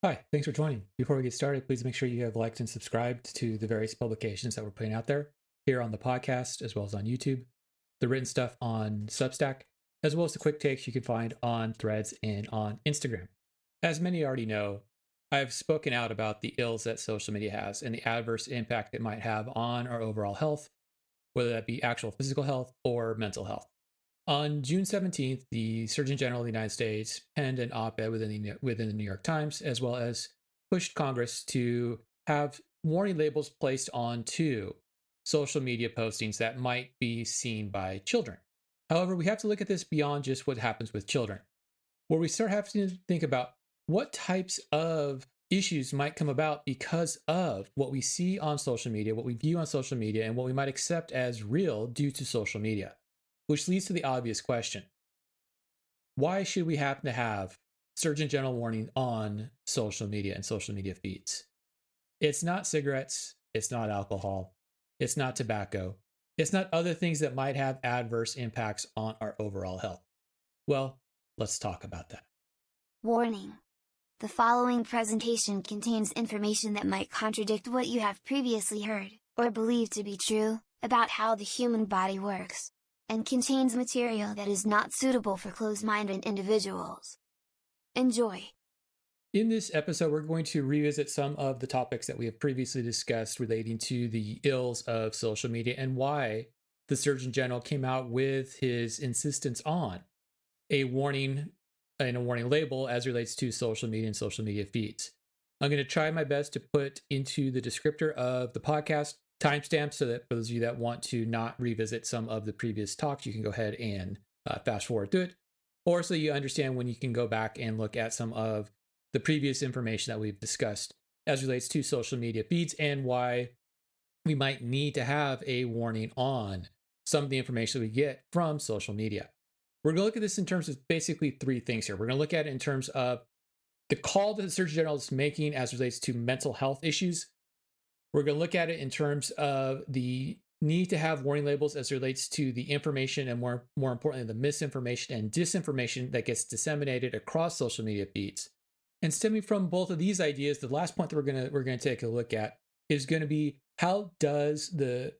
Hi, thanks for joining. Before we get started, please make sure you have liked and subscribed to the various publications that we're putting out there here on the podcast, as well as on YouTube, the written stuff on Substack, as well as the quick takes you can find on Threads and on Instagram. As many already know, I've spoken out about the ills that social media has and the adverse impact it might have on our overall health, whether that be actual physical health or mental health. On June 17th, the Surgeon General of the United States penned an op ed within the New York Times, as well as pushed Congress to have warning labels placed onto social media postings that might be seen by children. However, we have to look at this beyond just what happens with children, where we start having to think about what types of issues might come about because of what we see on social media, what we view on social media, and what we might accept as real due to social media. Which leads to the obvious question: why should we happen to have Surgeon General warning on social media and social media feeds? It's not cigarettes, it's not alcohol, it's not tobacco, it's not other things that might have adverse impacts on our overall health. Well, let's talk about that. Warning! The following presentation contains information that might contradict what you have previously heard, or believed to be true, about how the human body works, and contains material that is not suitable for closed-minded individuals. Enjoy! In this episode, we're going to revisit some of the topics that we have previously discussed relating to the ills of social media and why the Surgeon General came out with his insistence on a warning and a warning label as relates to social media and social media feeds. I'm going to try my best to put into the descriptor of the podcast timestamps so that for those of you that want to not revisit some of the previous talks, you can go ahead and fast forward through it, or so you understand when you can go back and look at some of the previous information that we've discussed as relates to social media feeds and why we might need to have a warning on some of the information that we get from social media. We're going to look at this in terms of basically three things here. We're going to look at it in terms of the call that the Surgeon General is making as relates to mental health issues. We're going to look at it in terms of the need to have warning labels as it relates to the information and more importantly, the misinformation and disinformation that gets disseminated across social media feeds. And stemming from both of these ideas, the last point that we're going to take a look at is going to be how does the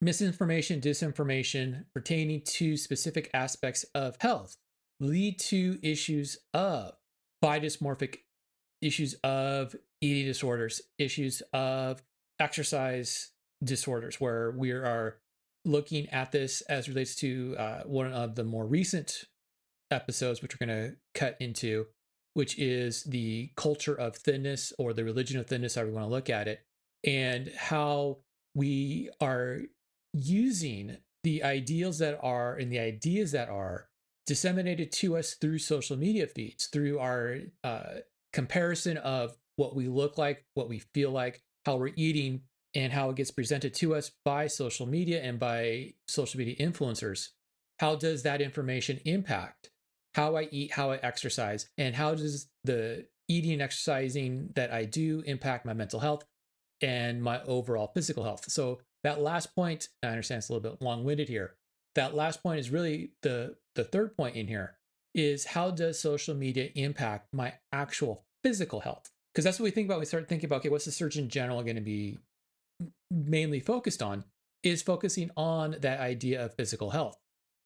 misinformation, disinformation pertaining to specific aspects of health lead to issues of body dysmorphic, issues of eating disorders, issues of exercise disorders, where we are looking at this as relates to one of the more recent episodes, which we're going to cut into, which is the culture of thinness or the religion of thinness, however you want to look at it, and how we are using the ideals that are and the ideas that are disseminated to us through social media feeds, through our comparison of what we look like, what we feel like, how we're eating, and how it gets presented to us by social media and by social media influencers. How does that information impact how I eat, how I exercise, and how does the eating and exercising that I do impact my mental health and my overall physical health? So that last point, I understand it's a little bit long-winded here. That last point is really the third point in here is how does social media impact my actual physical health? Because that's what we think about when we start thinking about, okay, what's the Surgeon General going to be mainly focused on, is focusing on that idea of physical health.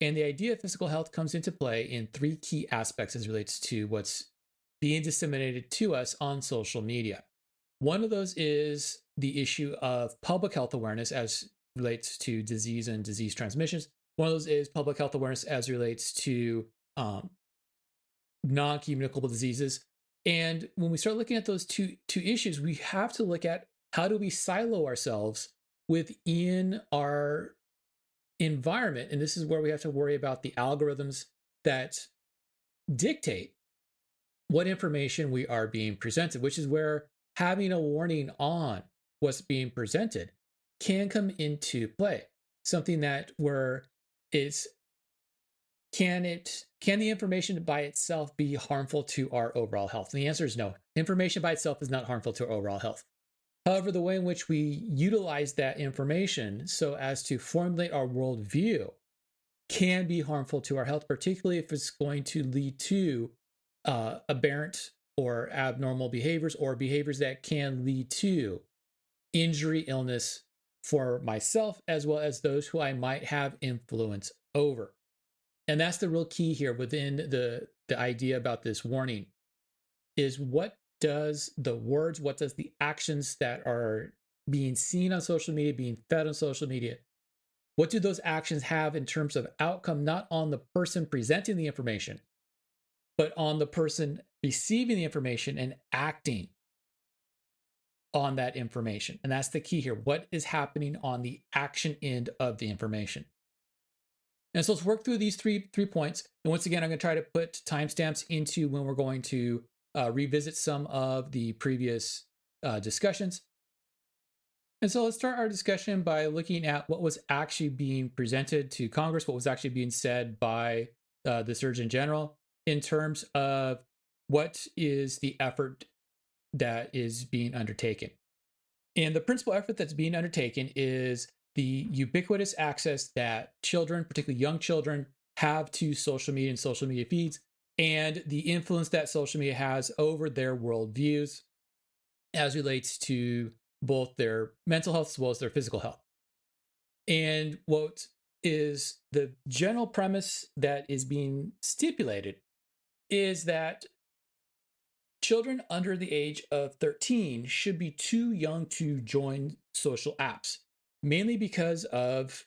And the idea of physical health comes into play in three key aspects as it relates to what's being disseminated to us on social media. One of those is the issue of public health awareness as relates to disease and disease transmissions. One of those is public health awareness as relates to non-communicable diseases. And when we start looking at those two issues, we have to look at how do we silo ourselves within our environment. And this is where we have to worry about the algorithms that dictate what information we are being presented, which is where having a warning on what's being presented can come into play. Something that where is can the information by itself be harmful to our overall health? And the answer is no. Information by itself is not harmful to our overall health. However, the way in which we utilize that information so as to formulate our worldview can be harmful to our health, particularly if it's going to lead to aberrant or abnormal behaviors or behaviors that can lead to injury, illness for myself, as well as those who I might have influence over. And that's the real key here within the idea about this warning is what does the words, what does the actions that are being seen on social media, being fed on social media, what do those actions have in terms of outcome, not on the person presenting the information, but on the person receiving the information and acting on that information? And that's the key here. What is happening on the action end of the information? And so let's work through these three points. And once again, I'm going to try to put timestamps into when we're going to revisit some of the previous discussions. And so let's start our discussion by looking at what was actually being presented to Congress, what was actually being said by the Surgeon General in terms of what is the effort that is being undertaken. And the principal effort that's being undertaken is the ubiquitous access that children, particularly young children, have to social media and social media feeds, and the influence that social media has over their worldviews as relates to both their mental health as well as their physical health. And what is the general premise that is being stipulated is that children under the age of 13 should be too young to join social apps, mainly because of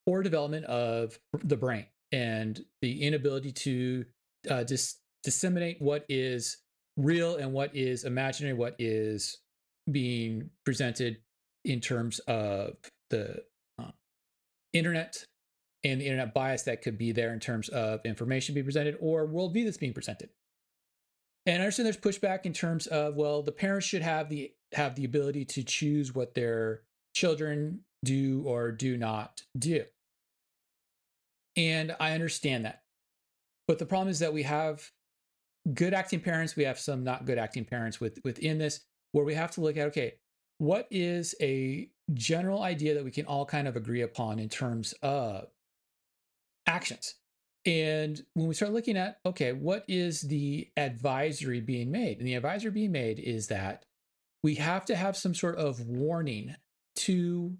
poor development of the brain and the inability to disseminate what is real and what is imaginary, what is being presented in terms of the internet and the internet bias that could be there in terms of information being presented or worldview that's being presented. And I understand there's pushback in terms of, well, the parents should have the ability to choose what their children do or do not do. And I understand that. But the problem is that we have good acting parents, we have some not good acting parents within this, where we have to look at, okay, what is a general idea that we can all kind of agree upon in terms of actions? And when we start looking at, okay, what is the advisory being made? And the advisory being made is that we have to have some sort of warning to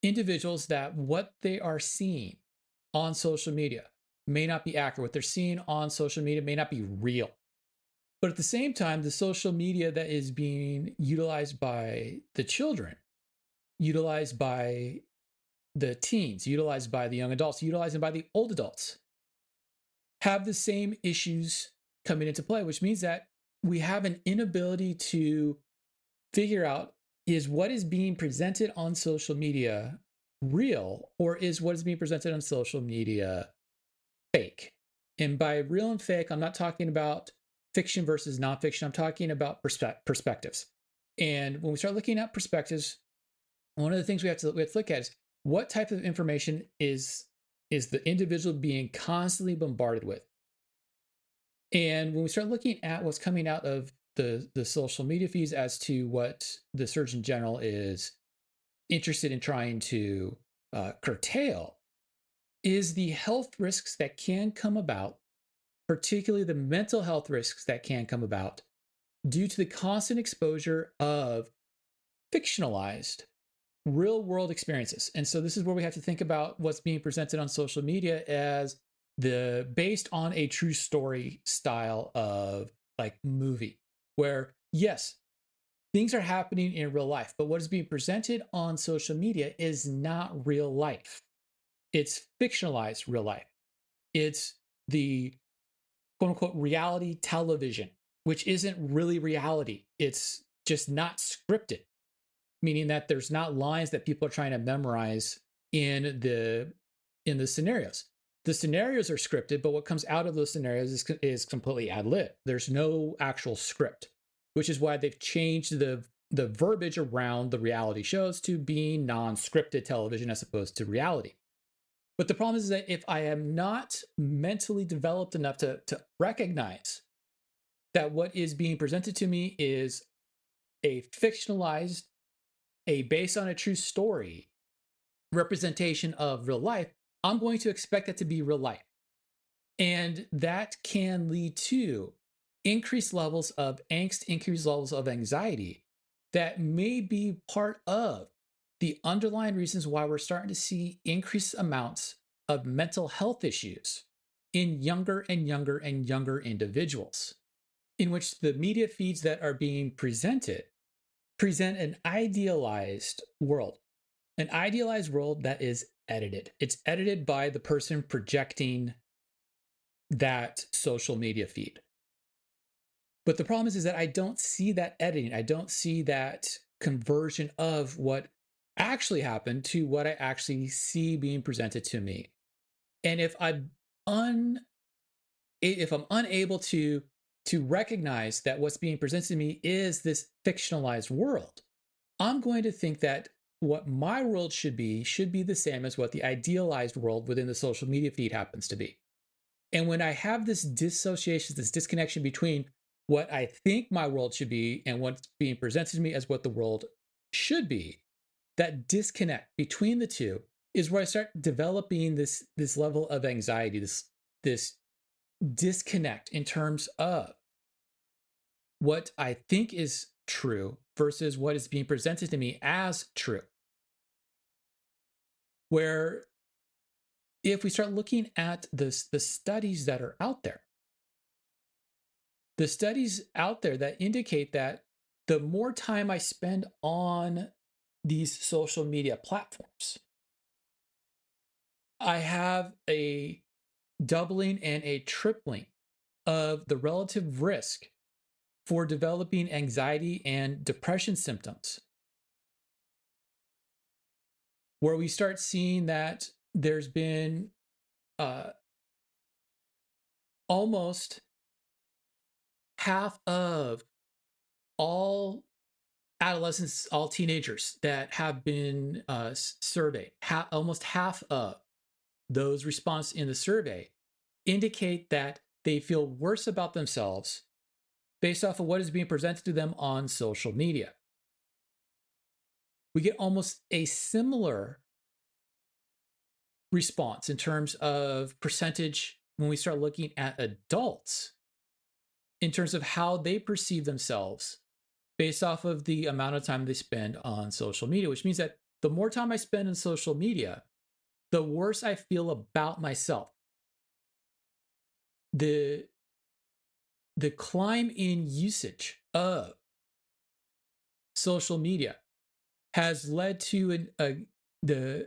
individuals that what they are seeing on social media may not be accurate. What they're seeing on social media may not be real. But at the same time, the social media that is being utilized by the children, utilized by the teens, utilized by the young adults, utilized by the old adults, have the same issues coming into play, which means that we have an inability to figure out, is what is being presented on social media real, or is what is being presented on social media fake? And by real and fake, I'm not talking about fiction versus nonfiction. I'm talking about perspectives. And when we start looking at perspectives, one of the things we have to look at is what type of information is the individual being constantly bombarded with. And when we start looking at what's coming out of the social media feeds as to what the Surgeon General is interested in trying to curtail, is the health risks that can come about, particularly the mental health risks that can come about due to the constant exposure of fictionalized real world experiences. And so this is where we have to think about what's being presented on social media as the based on a true story style of like movie, where yes, things are happening in real life, but what is being presented on social media is not real life. It's fictionalized real life. It's the quote unquote reality television, which isn't really reality. It's just not scripted, meaning that there's not lines that people are trying to memorize in the scenarios. The scenarios are scripted, but what comes out of those scenarios is completely ad lib. There's no actual script, which is why they've changed the verbiage around the reality shows to being non-scripted television as opposed to reality. But the problem is that if I am not mentally developed enough to recognize that what is being presented to me is a fictionalized, a based on a true story representation of real life, I'm going to expect that to be real life. And that can lead to increased levels of angst, increased levels of anxiety that may be part of the underlying reasons why we're starting to see increased amounts of mental health issues in younger and younger and younger individuals, in which the media feeds that are being presented present an idealized world that is edited. It's edited by the person projecting that social media feed. But the problem is that I don't see that editing. I don't see that conversion of what actually happened to what I actually see being presented to me. And if I'm unable to recognize that what's being presented to me is this fictionalized world, I'm going to think that what my world should be the same as what the idealized world within the social media feed happens to be. And when I have this dissociation, this disconnection between what I think my world should be and what's being presented to me as what the world should be, that disconnect between the two is where I start developing this level of anxiety, this disconnect in terms of what I think is true versus what is being presented to me as true. Where if we start looking at the studies that are out there, the studies out there that indicate that the more time I spend on these social media platforms, I have a doubling and a tripling of the relative risk for developing anxiety and depression symptoms. Where we start seeing that there's been almost half of all adolescents, all teenagers that have been surveyed, almost half of those responses in the survey indicate that they feel worse about themselves based off of what is being presented to them on social media. We get almost a similar response in terms of percentage when we start looking at adults in terms of how they perceive themselves based off of the amount of time they spend on social media, which means that the more time I spend on social media, the worse I feel about myself. The climb in usage of social media has led to a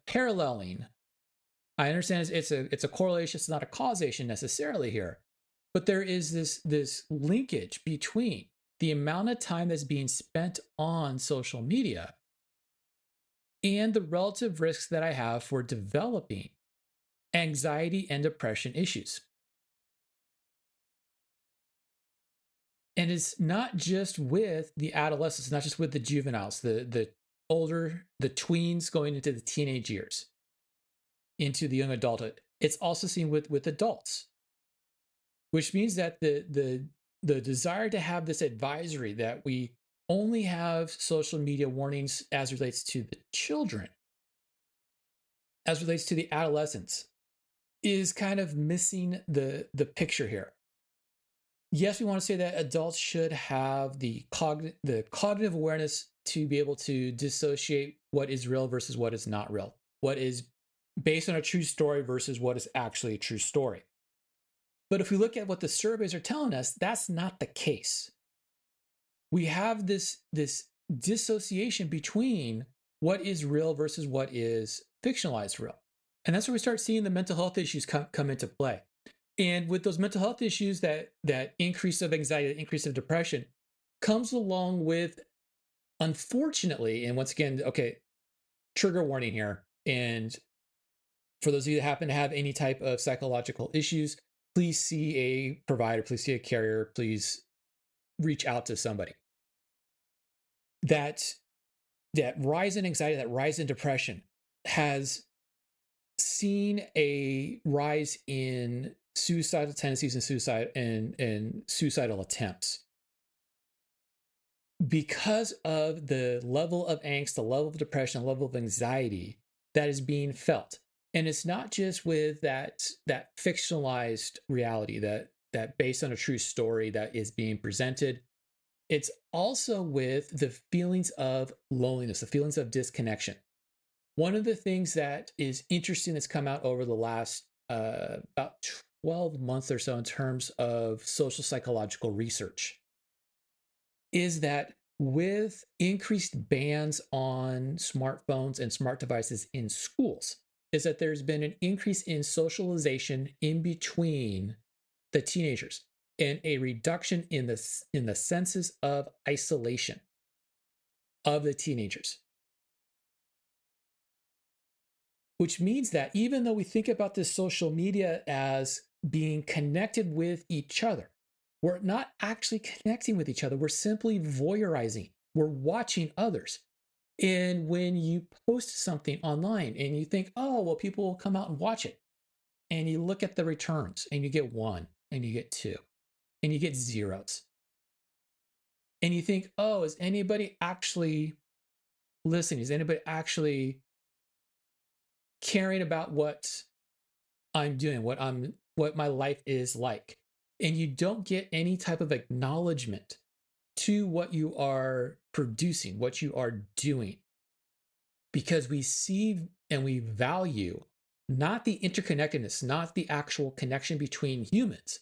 paralleling. I understand it's a correlation, it's not a causation necessarily here, but there is this linkage between the amount of time that's being spent on social media and the relative risks that I have for developing anxiety and depression issues. And it's not just with the adolescents, not just with the juveniles, the older, the tweens going into the teenage years, into the young adulthood. It's also seen with adults, which means that the desire to have this advisory that we only have social media warnings as relates to the children, as relates to the adolescents, is kind of missing the picture here. Yes, we want to say that adults should have the cognitive awareness to be able to dissociate what is real versus what is not real, what is based on a true story versus what is actually a true story. But if we look at what the surveys are telling us, that's not the case. We have this dissociation between what is real versus what is fictionalized real. And that's where we start seeing the mental health issues come into play. And with those mental health issues, that increase of anxiety, that increase of depression comes along with, unfortunately, and once again, okay, trigger warning here. And for those of you that happen to have any type of psychological issues, please see a provider, please see a carrier, please reach out to somebody. That rise in anxiety, that rise in depression has seen a rise in suicidal tendencies and suicidal attempts because of the level of angst, the level of depression, the level of anxiety that is being felt. And it's not just with that fictionalized reality, that that based on a true story that is being presented. It's also with the feelings of loneliness, the feelings of disconnection. One of the things that is interesting that's come out over the last about 12 months or so in terms of social psychological research is that with increased bans on smartphones and smart devices in schools, is that there's been an increase in socialization in between the teenagers and a reduction in the senses of isolation of the teenagers. Which means that even though we think about this social media as being connected with each other, we're not actually connecting with each other. We're simply voyeurizing. We're watching others. And when you post something online and you think, oh, well, people will come out and watch it. And you look at the returns and you get 1 and you get 2 and you get zeros. And you think, oh, is anybody actually listening? Is anybody actually caring about what I'm doing, what my life is like? And you don't get any type of acknowledgement to what you are producing, what you are doing, because we see and we value not the interconnectedness, not the actual connection between humans,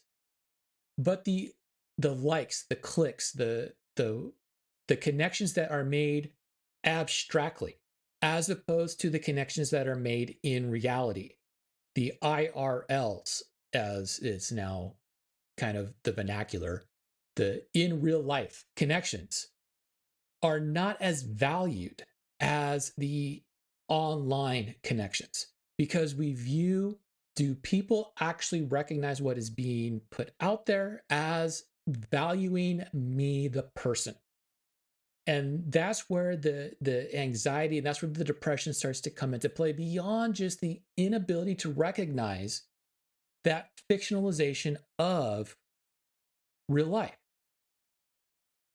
but the likes, the clicks, the connections that are made abstractly, as opposed to the connections that are made in reality, the IRLs, as is now kind of the vernacular, the in real life connections are not as valued as the online connections because we view, do people actually recognize what is being put out there as valuing me, the person? And that's where the anxiety and that's where the depression starts to come into play beyond just the inability to recognize that fictionalization of real life.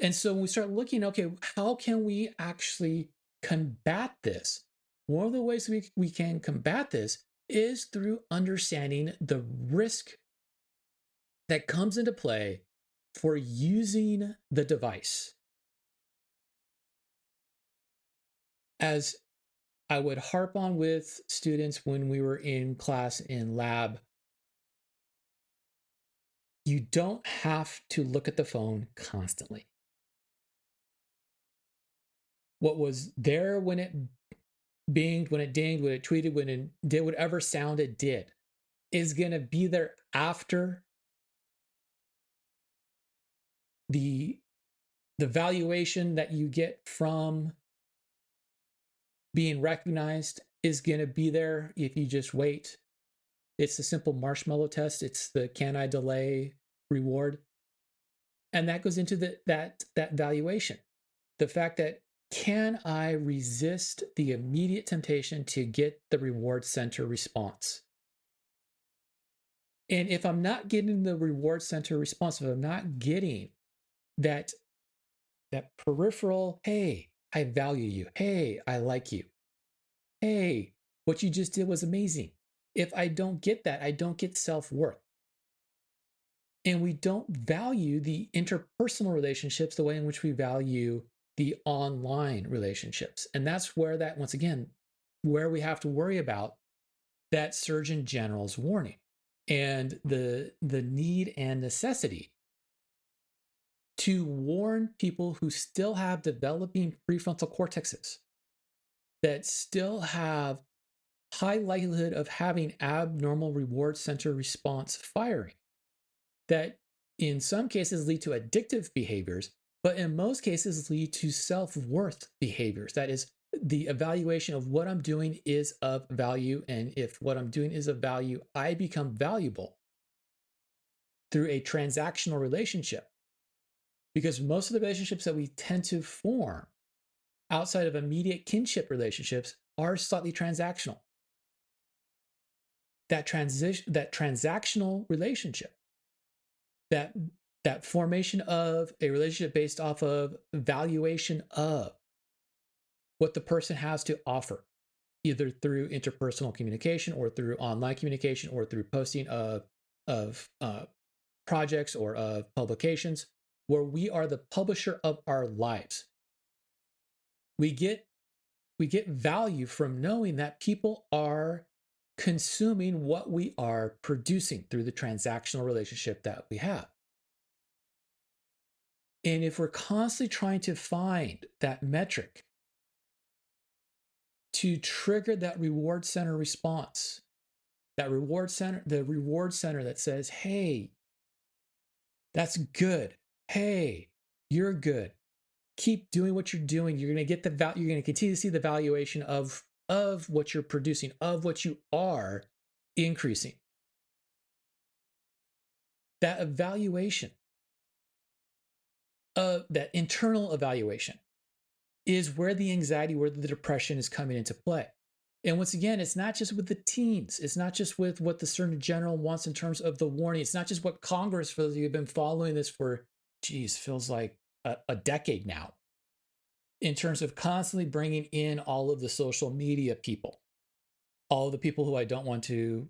And so when we start looking, okay, how can we actually combat this? One of the ways we can combat this is through understanding the risk that comes into play for using the device. As I would harp on with students when we were in class in lab, you don't have to look at the phone constantly. What was there when it binged, when it dinged, when it tweeted, when it did whatever sound it did, is going to be there after the valuation that you get from being recognized is going to be there if you just wait. It's the simple marshmallow test. It's the can I delay reward. And that goes into that valuation. The fact that can I resist the immediate temptation to get the reward center response? And if I'm not getting the reward center response, if I'm not getting that peripheral, hey, I value you. Hey, I like you. Hey, what you just did was amazing. If I don't get that, I don't get self-worth. And we don't value the interpersonal relationships the way in which we value the online relationships. And that's where that, once again, where we have to worry about that Surgeon General's warning and the need and necessity to warn people who still have developing prefrontal cortexes, that still have high likelihood of having abnormal reward center response firing, that in some cases lead to addictive behaviors, but in most cases lead to self-worth behaviors. That is, the evaluation of what I'm doing is of value, and if what I'm doing is of value, I become valuable through a transactional relationship. Because most of the relationships that we tend to form outside of immediate kinship relationships are slightly transactional. That transactional relationship, that formation of a relationship based off of valuation of what the person has to offer, either through interpersonal communication or through online communication or through posting of projects or of publications where we are the publisher of our lives. We get value from knowing that people are consuming what we are producing through the transactional relationship that we have. And if we're constantly trying to find that metric to trigger that reward center response, the reward center that says, hey, that's good. Hey, you're good. Keep doing what you're doing. You're going to get the value. You're going to continue to see the valuation of what you're producing, of what you are increasing. That evaluation, that internal evaluation, is where the anxiety, where the depression is coming into play. And once again, it's not just with the teens. It's not just with what the Surgeon General wants in terms of the warning. It's not just what Congress, for those of you who've been following this for, feels like a decade now, in terms of constantly bringing in all of the social media people, all of the people who I don't want to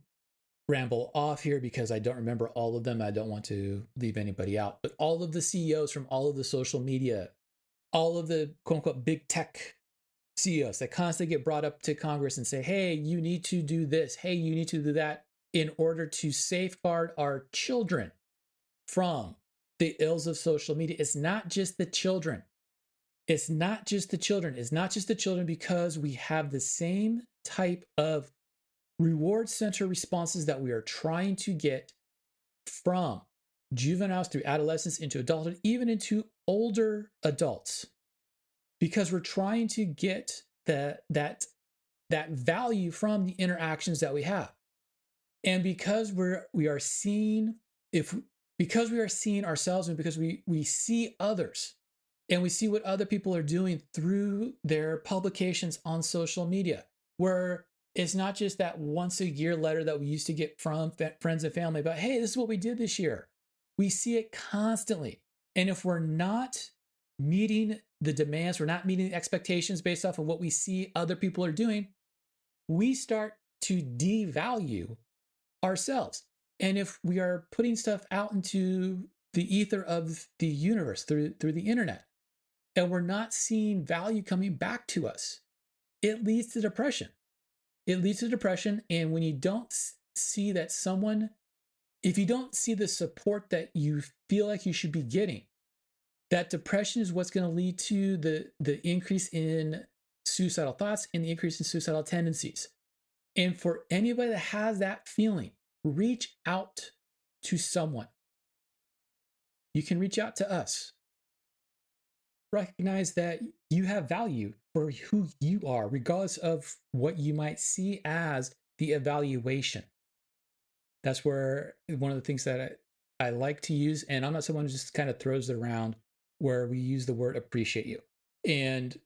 ramble off here because I don't remember all of them. I don't want to leave anybody out, but all of the CEOs from all of the social media, all of the quote unquote big tech CEOs that constantly get brought up to Congress and say, hey, you need to do this. Hey, you need to do that in order to safeguard our children from the ills of social media. It's not just the children. It's not just the children. It's not just the children because we have the same type of reward center responses that we are trying to get from juveniles through adolescence into adulthood, even into older adults, because we're trying to get that value from the interactions that we have. And because we are seeing ourselves, and because we see others and we see what other people are doing through their publications on social media, where it's not just that once a year letter that we used to get from friends and family about, hey, this is what we did this year. We see it constantly. And if we're not meeting the demands, we're not meeting the expectations based off of what we see other people are doing, we start to devalue ourselves. And if we are putting stuff out into the ether of the universe through the internet, and we're not seeing value coming back to us, it leads to depression. It leads to depression. And when you don't see that if you don't see the support that you feel like you should be getting, that depression is what's going to lead to the increase in suicidal thoughts and the increase in suicidal tendencies. And for anybody that has that feeling, reach out to someone. You can reach out to us. Recognize that you have value for who you are, regardless of what you might see as the evaluation. That's where one of the things that I like to use, and I'm not someone who just kind of throws it around, where we use the word appreciate you. And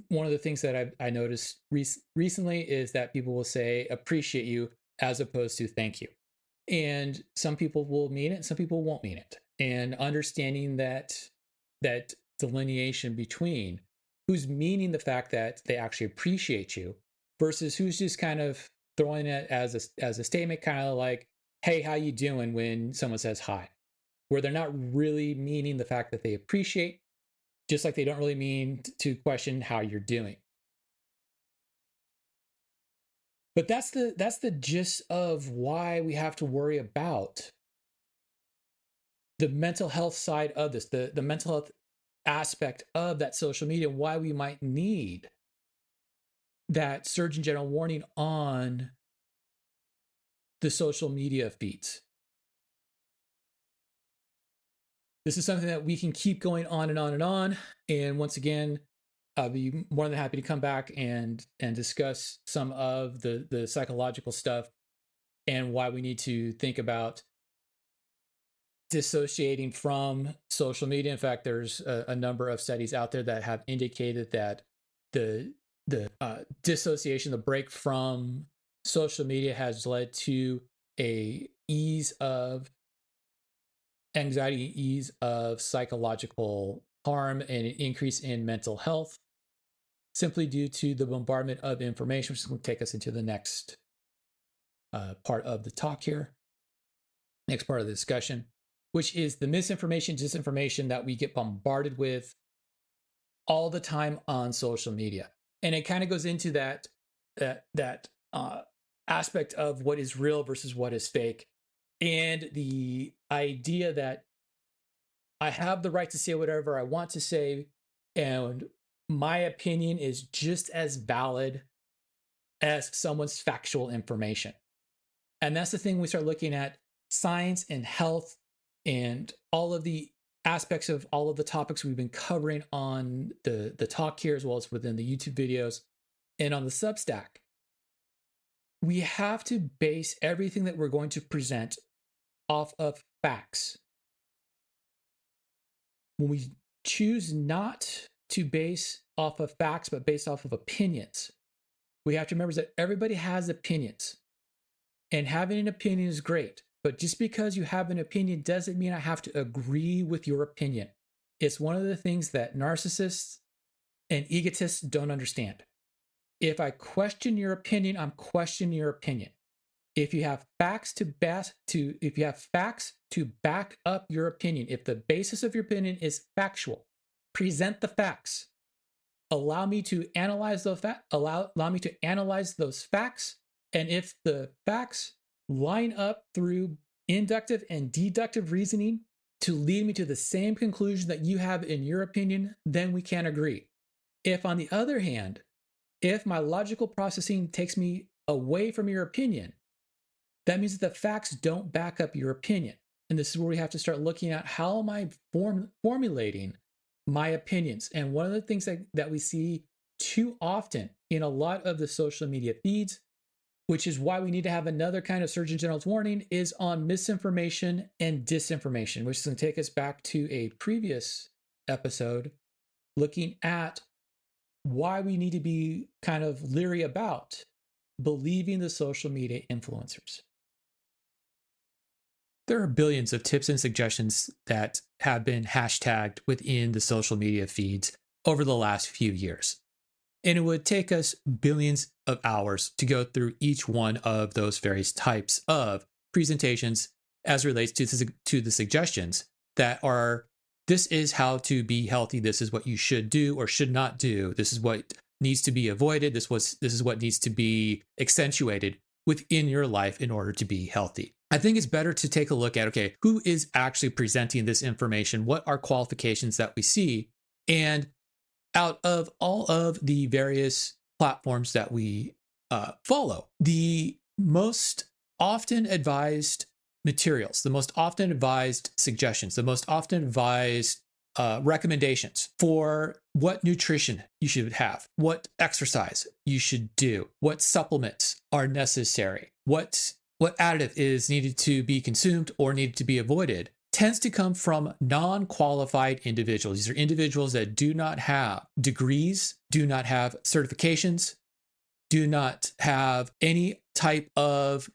one of the things that I noticed recently is that people will say appreciate you as opposed to thank you. And some people will mean it, some people won't mean it. And understanding that delineation between who's meaning the fact that they actually appreciate you versus who's just kind of throwing it as a statement, kind of like, hey, how you doing, when someone says hi, where they're not really meaning the fact that they appreciate, just like they don't really mean to question how you're doing. But that's the gist of why we have to worry about the mental health side of this, the mental health aspect of that social media, and why we might need that Surgeon General warning on the social media feeds. This is something that we can keep going on and on and on. And once again, I'll be more than happy to come back and discuss some of the psychological stuff and why we need to think about dissociating from social media. In fact, there's a number of studies out there that have indicated that the dissociation, the break from social media, has led to a ease of anxiety, ease of psychological harm, and an increase in mental health, simply due to the bombardment of information, which is going to take us into the next part of the talk here, next part of the discussion. which is the misinformation, disinformation that we get bombarded with all the time on social media. And it kind of goes into that aspect of what is real versus what is fake, and the idea that I have the right to say whatever I want to say, and my opinion is just as valid as someone's factual information. And that's the thing we start looking at science and health and all of the aspects of all of the topics we've been covering on the talk here, as well as within the YouTube videos and on the Substack. We have to base everything that we're going to present off of facts. When we choose not to base off of facts, but based off of opinions, we have to remember that everybody has opinions. And having an opinion is great. But just because you have an opinion doesn't mean I have to agree with your opinion. It's one of the things that narcissists and egotists don't understand. If I question your opinion, I'm questioning your opinion. If you have facts to back up your opinion, if the basis of your opinion is factual, present the facts. Allow me to analyze those facts, and if the facts line up through inductive and deductive reasoning to lead me to the same conclusion that you have in your opinion, then we can agree. If, on the other hand, if my logical processing takes me away from your opinion, that means that the facts don't back up your opinion. And this is where we have to start looking at how am I formulating my opinions. And one of the things that we see too often in a lot of the social media feeds, which is why we need to have another kind of Surgeon General's warning, is on misinformation and disinformation, which is going to take us back to a previous episode looking at why we need to be kind of leery about believing the social media influencers. There are billions of tips and suggestions that have been hashtagged within the social media feeds over the last few years. And it would take us billions of hours to go through each one of those various types of presentations as relates to the suggestions that are, this is how to be healthy, this is what you should do or should not do, this is what needs to be avoided, this is what needs to be accentuated within your life in order to be healthy. I think it's better to take a look at, okay, who is actually presenting this information? What are qualifications that we see? And out of all of the various platforms that we follow, the most often advised materials, the most often advised suggestions, the most often advised recommendations for what nutrition you should have, what exercise you should do, what supplements are necessary, what additive is needed to be consumed or needed to be avoided, tends to come from non-qualified individuals. These are individuals that do not have degrees, do not have certifications, do not have any type of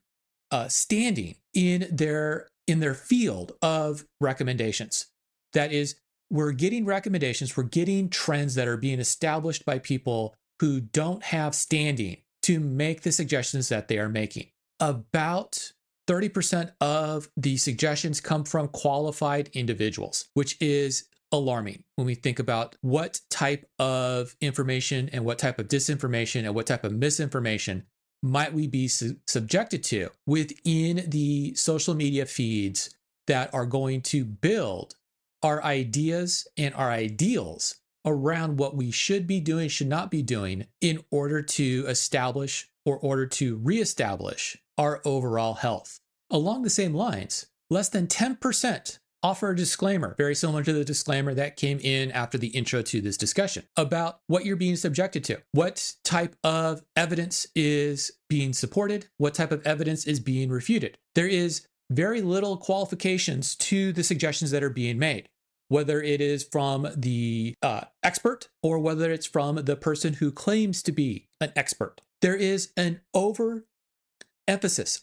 standing in their field of recommendations. That is, we're getting recommendations, we're getting trends that are being established by people who don't have standing to make the suggestions that they are making. About 30% of the suggestions come from qualified individuals, which is alarming when we think about what type of information and what type of disinformation and what type of misinformation might we be subjected to within the social media feeds that are going to build our ideas and our ideals around what we should be doing, should not be doing in order to establish or order to reestablish our overall health. Along the same lines, less than 10% offer a disclaimer, very similar to the disclaimer that came in after the intro to this discussion, about what you're being subjected to, what type of evidence is being supported, what type of evidence is being refuted. There is very little qualifications to the suggestions that are being made, whether it is from the expert or whether it's from the person who claims to be an expert. There is an overemphasis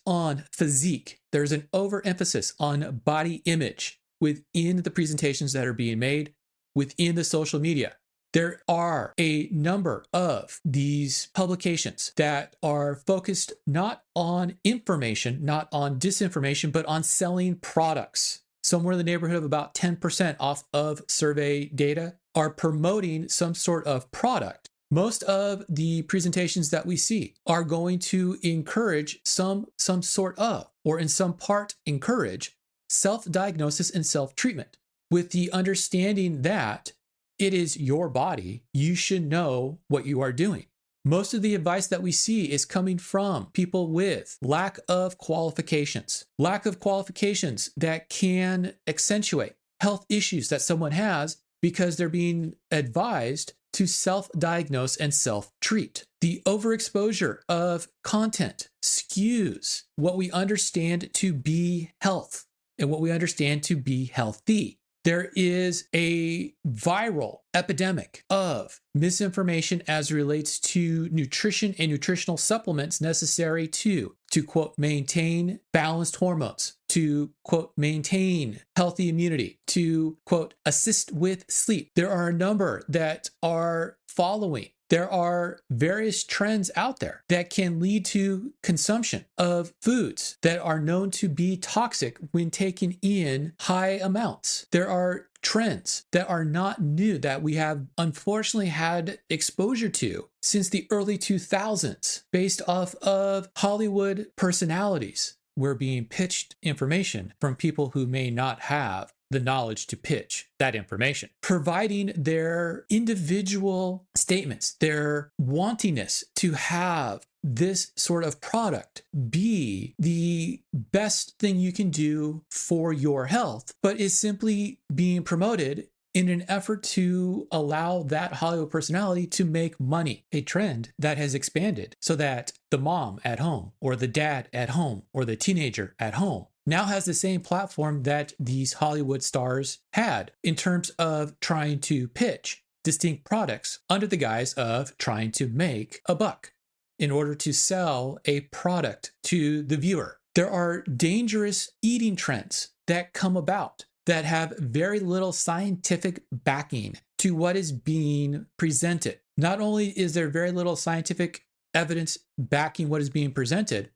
on physique. There's an overemphasis on body image within the presentations that are being made within the social media. There are a number of these publications that are focused not on information, not on disinformation, but on selling products. somewhere in the neighborhood of about 10% off of survey data, are promoting some sort of product. Most of the presentations that we see are going to encourage some sort of, or in some part encourage, self-diagnosis and self-treatment, with the understanding that it is your body. You should know what you are doing. Most of the advice that we see is coming from people with lack of qualifications that can accentuate health issues that someone has because they're being advised to self-diagnose and self-treat. The overexposure of content skews what we understand to be health and what we understand to be healthy. There is a viral epidemic of misinformation as it relates to nutrition and nutritional supplements necessary to quote, maintain balanced hormones, to quote, maintain healthy immunity, to quote, assist with sleep. There are a number that are following. There are various trends out there that can lead to consumption of foods that are known to be toxic when taken in high amounts. There are trends that are not new that we have unfortunately had exposure to since the early 2000s based off of Hollywood personalities. We're being pitched information from people who may not have the knowledge to pitch that information, providing their individual statements, their wantingness to have this sort of product be the best thing you can do for your health, but is simply being promoted in an effort to allow that Hollywood personality to make money, a trend that has expanded so that the mom at home or the dad at home or the teenager at home now has the same platform that these Hollywood stars had in terms of trying to pitch distinct products under the guise of trying to make a buck in order to sell a product to the viewer. There are dangerous eating trends that come about that have very little scientific backing to what is being presented. Not only is there very little scientific evidence backing what is being presented,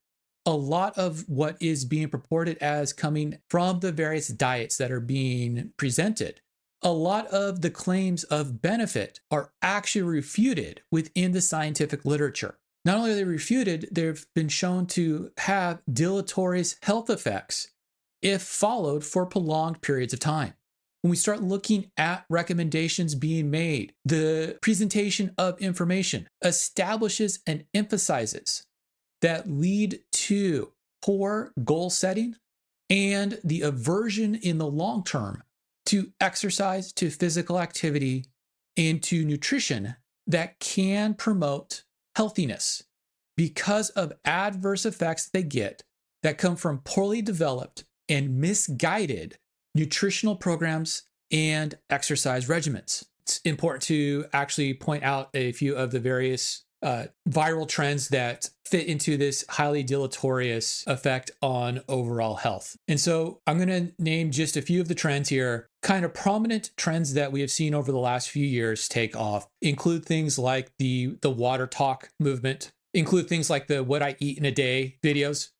a lot of what is being purported as coming from the various diets that are being presented, a lot of the claims of benefit are actually refuted within the scientific literature. Not only are they refuted, they've been shown to have deleterious health effects if followed for prolonged periods of time. When we start looking at recommendations being made, the presentation of information establishes and emphasizes that lead to poor goal setting and the aversion in the long term to exercise, to physical activity, and to nutrition that can promote healthiness because of adverse effects they get that come from poorly developed and misguided nutritional programs and exercise regimens. It's important to actually point out a few of the various viral trends that fit into this highly deleterious effect on overall health. And so I'm going to name just a few of the trends here. Kind of prominent trends that we have seen over the last few years take off include things like the water talk movement, include things like the what I eat in a day videos,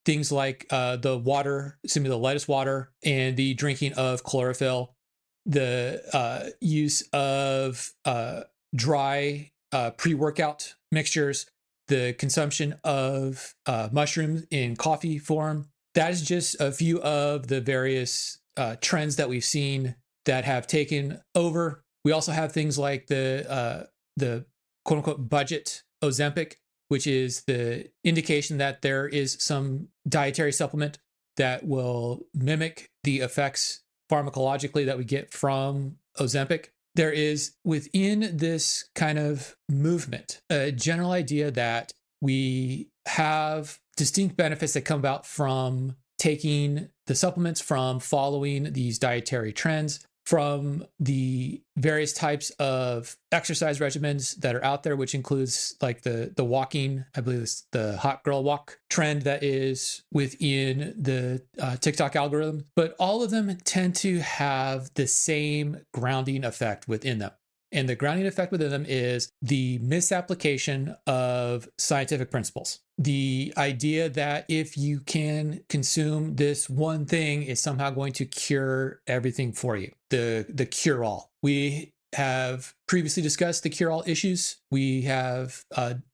things like the lettuce water and the drinking of chlorophyll, the use of dry pre-workout mixtures, the consumption of mushrooms in coffee form. That is just a few of the various trends that we've seen that have taken over. We also have things like the quote unquote budget Ozempic, which is the indication that there is some dietary supplement that will mimic the effects pharmacologically that we get from Ozempic. There is within this kind of movement a general idea that we have distinct benefits that come about from taking the supplements, from following these dietary trends, from the various types of exercise regimens that are out there, which includes like the walking, I believe it's the hot girl walk trend that is within the TikTok algorithm. But all of them tend to have the same grounding effect within them. And the grounding effect within them is the misapplication of scientific principles. The idea that if you can consume this one thing, is somehow going to cure everything for you. The cure all. We have previously discussed the cure all issues. We have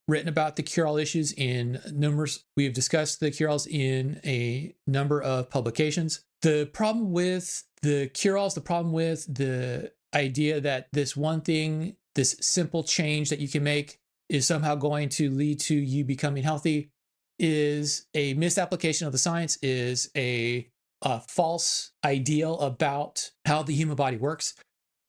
written about the cure all issues in numerous, we have discussed the cure alls in a number of publications. The problem with the cure alls, the problem with the idea that this one thing, this simple change that you can make is somehow going to lead to you becoming healthy, is a misapplication of the science, is a false ideal about how the human body works.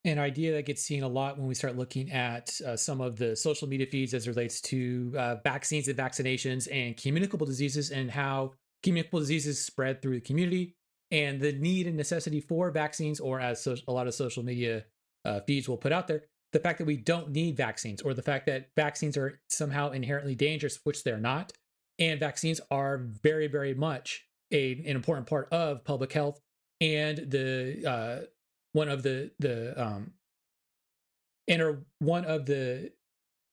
An idea that gets seen a lot when we start looking at some of the social media feeds as it relates to vaccines and vaccinations and communicable diseases, and how communicable diseases spread through the community, and the need and necessity for vaccines, or as a lot of social media feeds will put out there, the fact that we don't need vaccines, or the fact that vaccines are somehow inherently dangerous, which they're not. And vaccines are very, very much an important part of public health, and the one of the and are one of the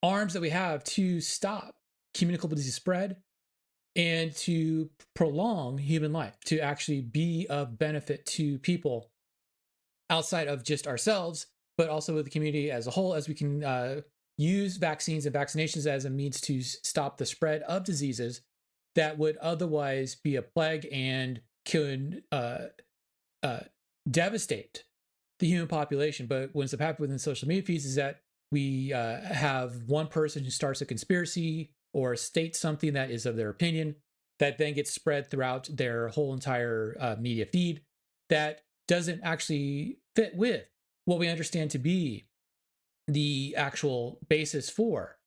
arms that we have to stop communicable disease spread and to prolong human life, to actually be of benefit to people outside of just ourselves, but also with the community as a whole, as we can use vaccines and vaccinations as a means to stop the spread of diseases that would otherwise be a plague and could devastate the human population. But what's happened within social media feeds is that we have one person who starts a conspiracy or states something that is of their opinion, that then gets spread throughout their whole entire media feed, that doesn't actually fit with what we understand to be the actual basis for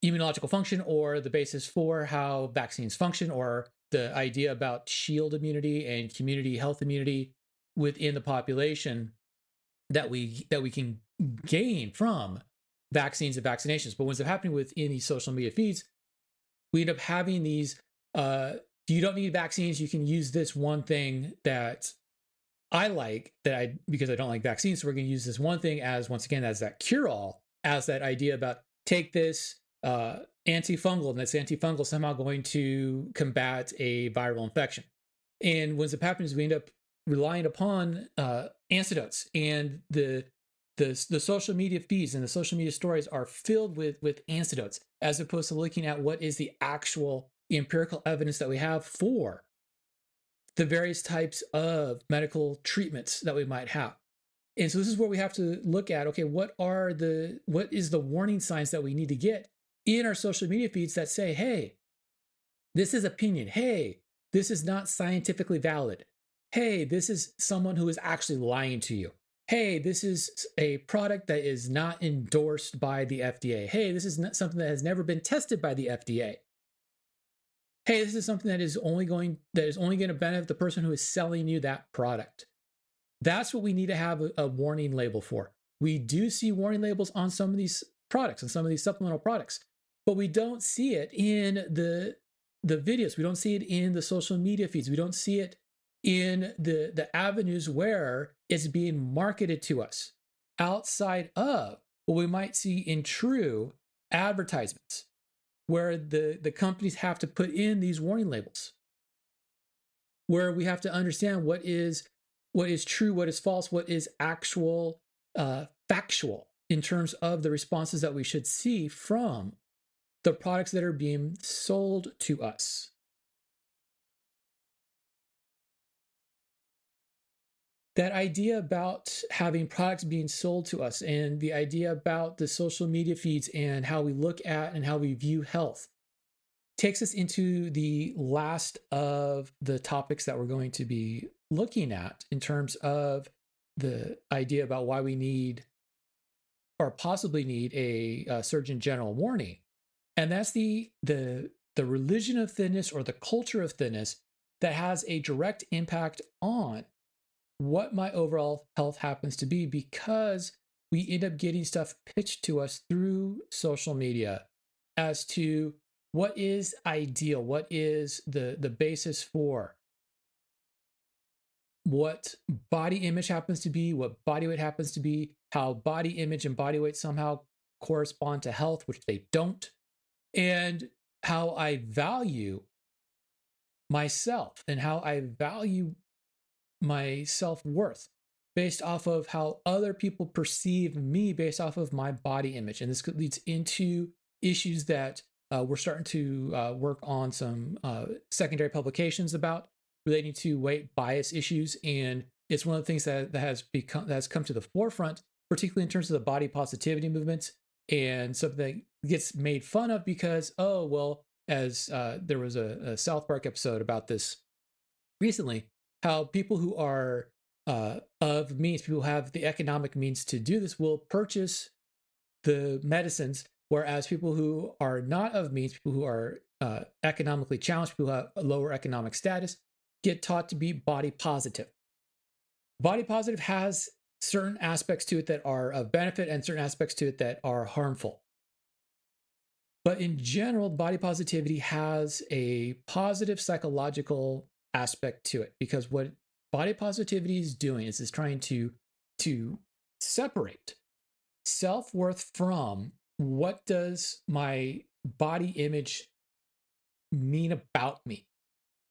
immunological function, or the basis for how vaccines function, or the idea about shield immunity and community health immunity within the population that we can gain from vaccines and vaccinations. But what's happening within these social media feeds, we end up having these you don't need vaccines, you can use this one thing that I like, because I don't like vaccines, so we're going to use this one thing as, once again, as that cure all, as that idea about take this antifungal, and this antifungal somehow going to combat a viral infection. And what's happening is we end up relying upon antidotes, and the social media feeds and the social media stories are filled with antidotes, as opposed to looking at what is the actual empirical evidence that we have for the various types of medical treatments that we might have. And so this is where we have to look at, okay, what is the warning signs that we need to get in our social media feeds that say, hey, this is opinion. Hey, this is not scientifically valid. Hey, this is someone who is actually lying to you. Hey, this is a product that is not endorsed by the FDA. Hey, this is not something that has never been tested by the FDA. Hey, this is something that is only going to benefit the person who is selling you that product. That's what we need to have a warning label for. We do see warning labels on some of these products and some of these supplemental products, but we don't see it in the videos. We don't see it in the social media feeds. We don't see it in the avenues where it's being marketed to us, outside of what we might see in true advertisements, where the companies have to put in these warning labels, where we have to understand what is true, what is false, what is actual factual in terms of the responses that we should see from the products that are being sold to us. That idea about having products being sold to us, and the idea about the social media feeds and how we look at and how we view health, takes us into the last of the topics that we're going to be looking at in terms of the idea about why we need, or possibly need, a Surgeon General warning. And that's the religion of thinness, or the culture of thinness, that has a direct impact on what my overall health happens to be, because we end up getting stuff pitched to us through social media as to what is ideal, what is the basis for what body image happens to be, what body weight happens to be, how body image and body weight somehow correspond to health, which they don't, and how I value myself and how I value my self worth based off of how other people perceive me based off of my body image. And this leads into issues that we're starting to work on some secondary publications about relating to weight bias issues. And it's one of the things that has come to the forefront, particularly in terms of the body positivity movement, and something that gets made fun of because, oh, well, as there was a South Park episode about this recently, how people who are of means, people who have the economic means to do this, will purchase the medicines, whereas people who are not of means, people who are economically challenged, people who have a lower economic status, get taught to be body positive. Body positive has certain aspects to it that are of benefit and certain aspects to it that are harmful. But in general, body positivity has a positive psychological aspect to it, because what body positivity is doing is trying to separate self-worth from what does my body image mean about me.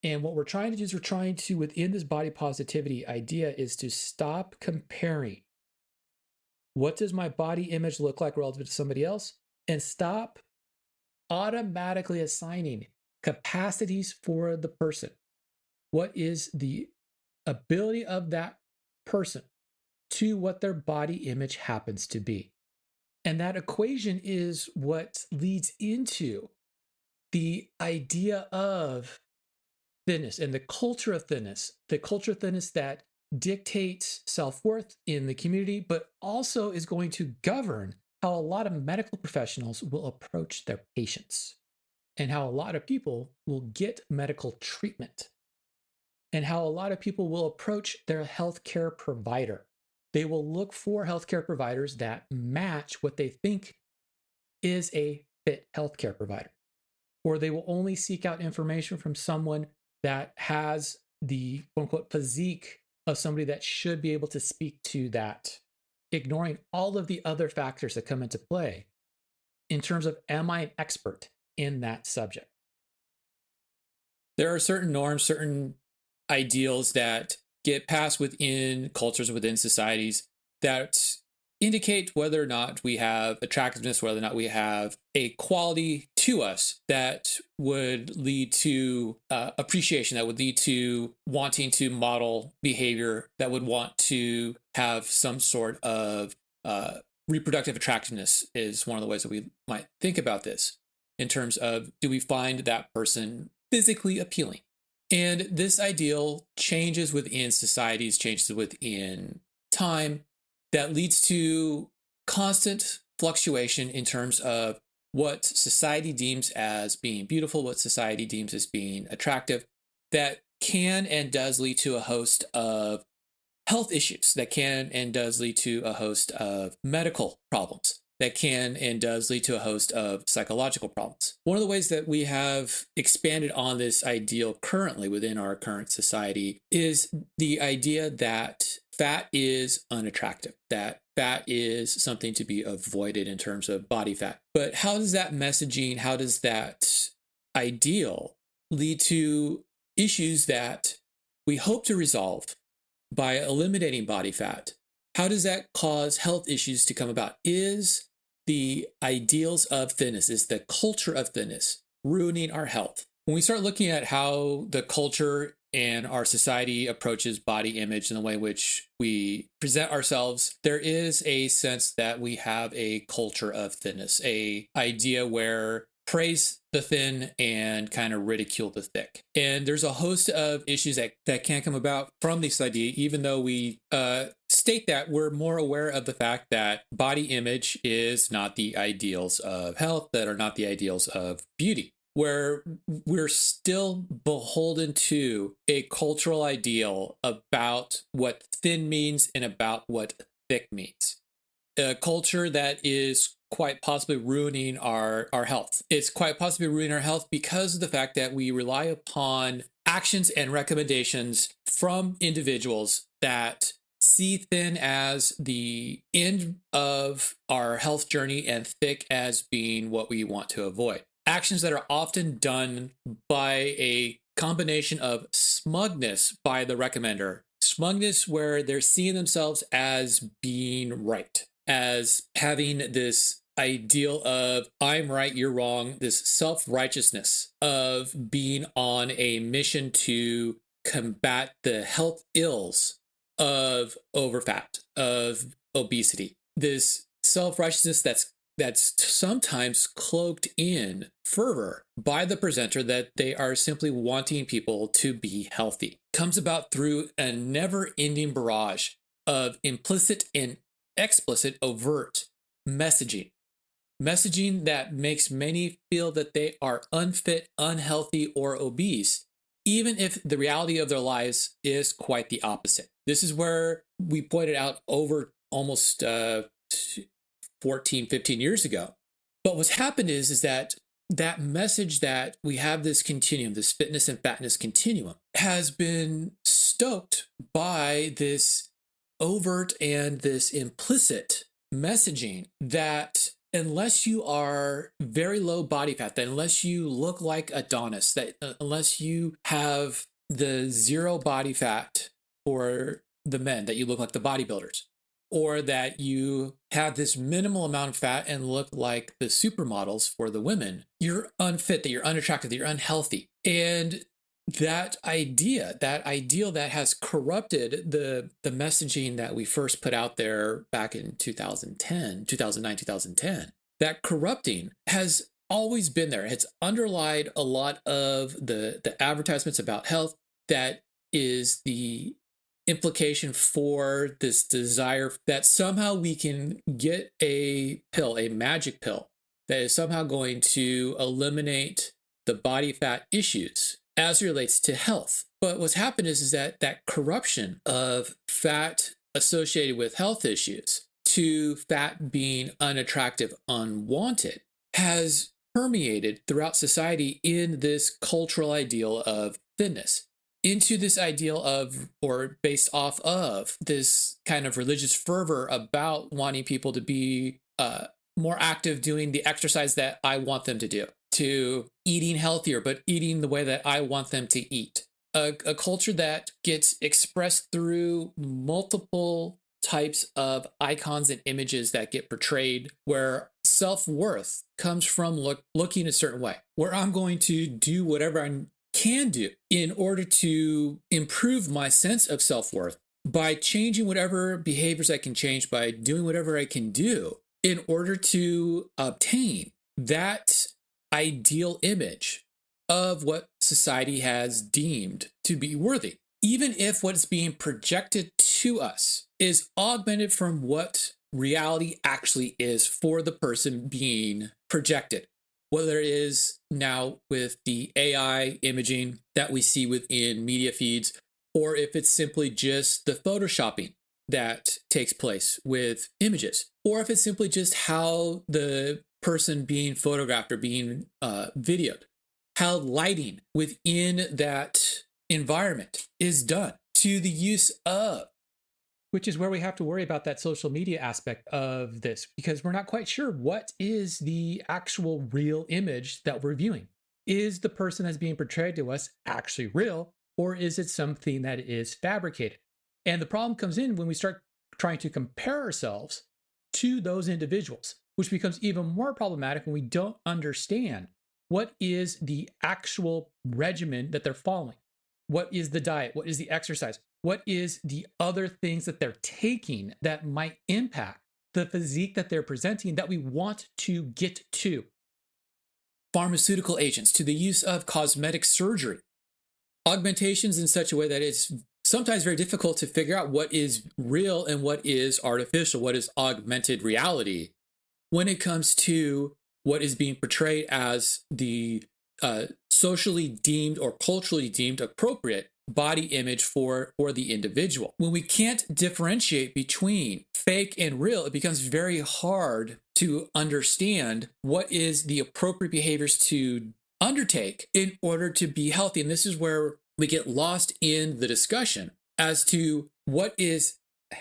And what we're trying to do is we're trying to, within this body positivity idea, is to stop comparing what does my body image look like relative to somebody else, and stop automatically assigning capacities for the person. What is the ability of that person to what their body image happens to be? And that equation is what leads into the idea of thinness and the culture of thinness that dictates self-worth in the community, but also is going to govern how a lot of medical professionals will approach their patients, and how a lot of people will get medical treatment, and how a lot of people will approach their healthcare provider. They will look for healthcare providers that match what they think is a fit healthcare provider, or they will only seek out information from someone that has the quote unquote physique of somebody that should be able to speak to that, ignoring all of the other factors that come into play in terms of, am I an expert in that subject? There are certain norms, certain ideals that get passed within cultures, within societies, that indicate whether or not we have attractiveness, whether or not we have a quality to us that would lead to appreciation, that would lead to wanting to model behavior, that would want to have some sort of reproductive attractiveness, is one of the ways that we might think about this, in terms of, do we find that person physically appealing? And this ideal changes within societies, changes within time, that leads to constant fluctuation in terms of what society deems as being beautiful, what society deems as being attractive, that can and does lead to a host of health issues, that can and does lead to a host of medical problems, that can and does lead to a host of psychological problems. One of the ways that we have expanded on this ideal currently within our current society is the idea that fat is unattractive, that fat is something to be avoided in terms of body fat. But how does that messaging, how does that ideal lead to issues that we hope to resolve by eliminating body fat? How does that cause health issues to come about? Is the ideals of thinness, is the culture of thinness ruining our health? When we start looking at how the culture and our society approaches body image and the way in which we present ourselves, there is a sense that we have a culture of thinness, a idea where praise the thin and kind of ridicule the thick. And there's a host of issues that can come about from this idea, even though we state that we're more aware of the fact that body image is not the ideals of health, that are not the ideals of beauty, where we're still beholden to a cultural ideal about what thin means and about what thick means. A culture that is quite possibly ruining our health. It's quite possibly ruining our health because of the fact that we rely upon actions and recommendations from individuals that see thin as the end of our health journey and thick as being what we want to avoid. Actions that are often done by a combination of smugness by the recommender, smugness where they're seeing themselves as being right, as having this ideal of I'm right, you're wrong, this self-righteousness of being on a mission to combat the health ills of overfat, of obesity. This self-righteousness that's sometimes cloaked in fervor by the presenter that they are simply wanting people to be healthy. Comes about through a never-ending barrage of implicit and explicit overt messaging. Messaging that makes many feel that they are unfit, unhealthy, or obese, even if the reality of their lives is quite the opposite. This is where we pointed out over almost 14, 15 years ago. But what's happened is that message that we have this continuum, this fitness and fatness continuum, has been stoked by this overt and this implicit messaging that unless you are very low body fat, that unless you look like Adonis, that unless you have the zero body fat for the men, that you look like the bodybuilders, or that you have this minimal amount of fat and look like the supermodels for the women, you're unfit, that you're unattractive, that you're unhealthy. And that ideal that has corrupted the messaging that we first put out there back in 2009, 2010, that corrupting has always been there. It's underlied a lot of the advertisements about health. That is the implication for this desire that somehow we can get a pill, a magic pill, that is somehow going to eliminate the body fat issues as it relates to health. But what's happened is that corruption of fat associated with health issues to fat being unattractive, unwanted, has permeated throughout society in this cultural ideal of thinness, into this ideal of, or based off of, this kind of religious fervor about wanting people to be more active, doing the exercise that I want them to do, to eating healthier, but eating the way that I want them to eat. A culture that gets expressed through multiple types of icons and images that get portrayed, where self-worth comes from looking a certain way, where I'm going to do whatever I can do in order to improve my sense of self-worth by changing whatever behaviors I can change, by doing whatever I can do in order to obtain that ideal image of what society has deemed to be worthy, even if what's being projected to us is augmented from what reality actually is for the person being projected. Whether it is now with the AI imaging that we see within media feeds, or if it's simply just the photoshopping that takes place with images, or if it's simply just how the person being photographed or being videoed, how lighting within that environment is done, to the use of. Which is where we have to worry about that social media aspect of this, because we're not quite sure what is the actual real image that we're viewing. Is the person that's being portrayed to us actually real, or is it something that is fabricated? And the problem comes in when we start trying to compare ourselves to those individuals, which becomes even more problematic when we don't understand what is the actual regimen that they're following. What is the diet? What is the exercise? What is the other things that they're taking that might impact the physique that they're presenting that we want to get to? Pharmaceutical agents, to the use of cosmetic surgery, augmentations in such a way that it's sometimes very difficult to figure out what is real and what is artificial, what is augmented reality, when it comes to what is being portrayed as the socially deemed or culturally deemed appropriate body image for the individual. When we can't differentiate between fake and real, it becomes very hard to understand what is the appropriate behaviors to undertake in order to be healthy. And this is where we get lost in the discussion as to what is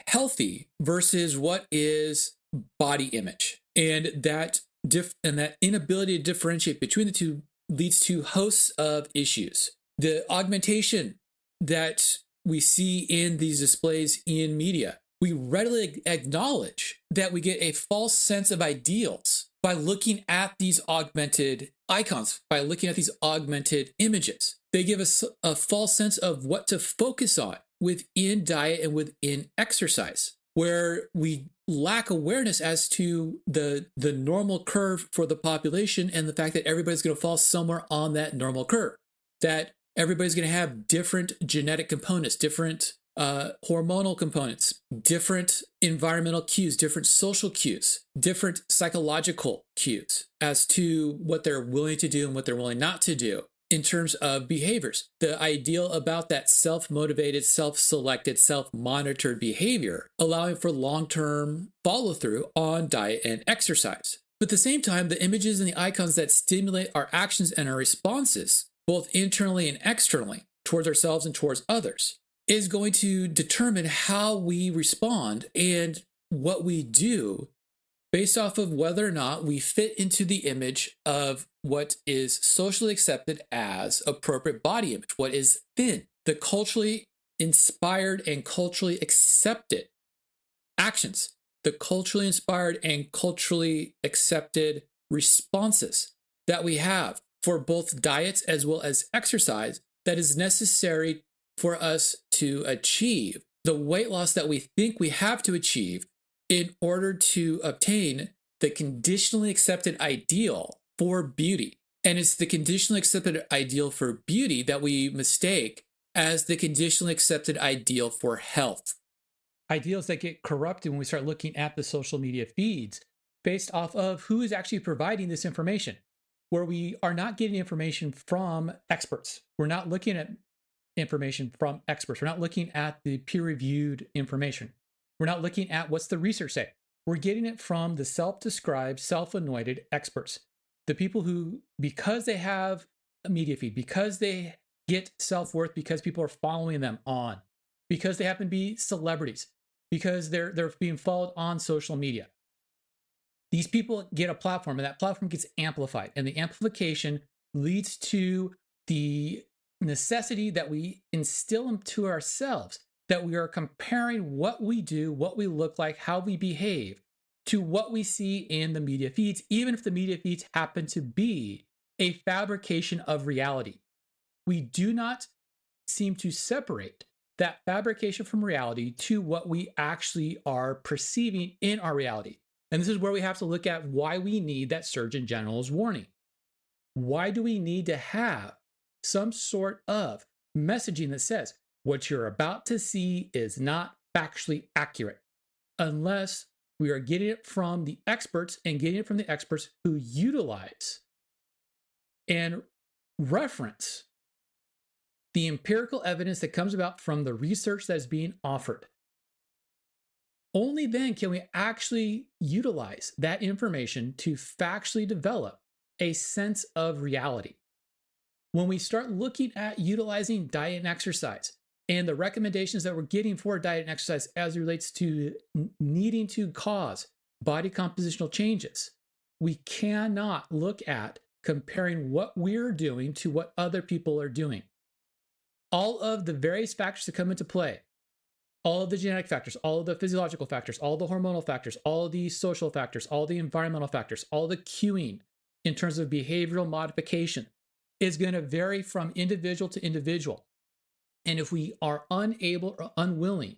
healthy versus what is body image. And that inability to differentiate between the two leads to hosts of issues. The augmentation that we see in these displays in media, we readily acknowledge that we get a false sense of ideals by looking at these augmented icons, by looking at these augmented images. They give us a false sense of what to focus on within diet and within exercise, where we lack awareness as to the normal curve for the population and the fact that everybody's going to fall somewhere on that normal curve, that everybody's going to have different genetic components, different hormonal components, different environmental cues, different social cues, different psychological cues as to what they're willing to do and what they're willing not to do in terms of behaviors. The ideal about that self-motivated, self-selected, self-monitored behavior, allowing for long-term follow-through on diet and exercise. But at the same time, the images and the icons that stimulate our actions and our responses, both internally and externally, towards ourselves and towards others, is going to determine how we respond and what we do based off of whether or not we fit into the image of what is socially accepted as appropriate body image, what is thin, the culturally inspired and culturally accepted actions, the culturally inspired and culturally accepted responses that we have for both diets as well as exercise that is necessary for us to achieve the weight loss that we think we have to achieve in order to obtain the conditionally accepted ideal for beauty. And it's the conditionally accepted ideal for beauty that we mistake as the conditionally accepted ideal for health. Ideals that get corrupted when we start looking at the social media feeds based off of who is actually providing this information, where we are not getting information from experts. We're not looking at information from experts. We're not looking at the peer-reviewed information. We're not looking at what's the research say. We're getting it from the self-described, self-anointed experts. The people who, because they have a media feed, because they get self-worth, because people are following them on, because they happen to be celebrities, because they're being followed on social media. These people get a platform, and that platform gets amplified. And the amplification leads to the necessity that we instill into ourselves, that we are comparing what we do, what we look like, how we behave to what we see in the media feeds, even if the media feeds happen to be a fabrication of reality. We do not seem to separate that fabrication from reality to what we actually are perceiving in our reality. And this is where we have to look at why we need that Surgeon General's warning. Why do we need to have some sort of messaging that says what you're about to see is not factually accurate, unless we are getting it from the experts and getting it from the experts who utilize and reference the empirical evidence that comes about from the research that is being offered. Only then can we actually utilize that information to factually develop a sense of reality. When we start looking at utilizing diet and exercise and the recommendations that we're getting for diet and exercise as it relates to needing to cause body compositional changes, we cannot look at comparing what we're doing to what other people are doing. All of the various factors that come into play, all of the genetic factors, all of the physiological factors, all the hormonal factors, all the social factors, all the environmental factors, all the cueing in terms of behavioral modification is going to vary from individual to individual. And if we are unable or unwilling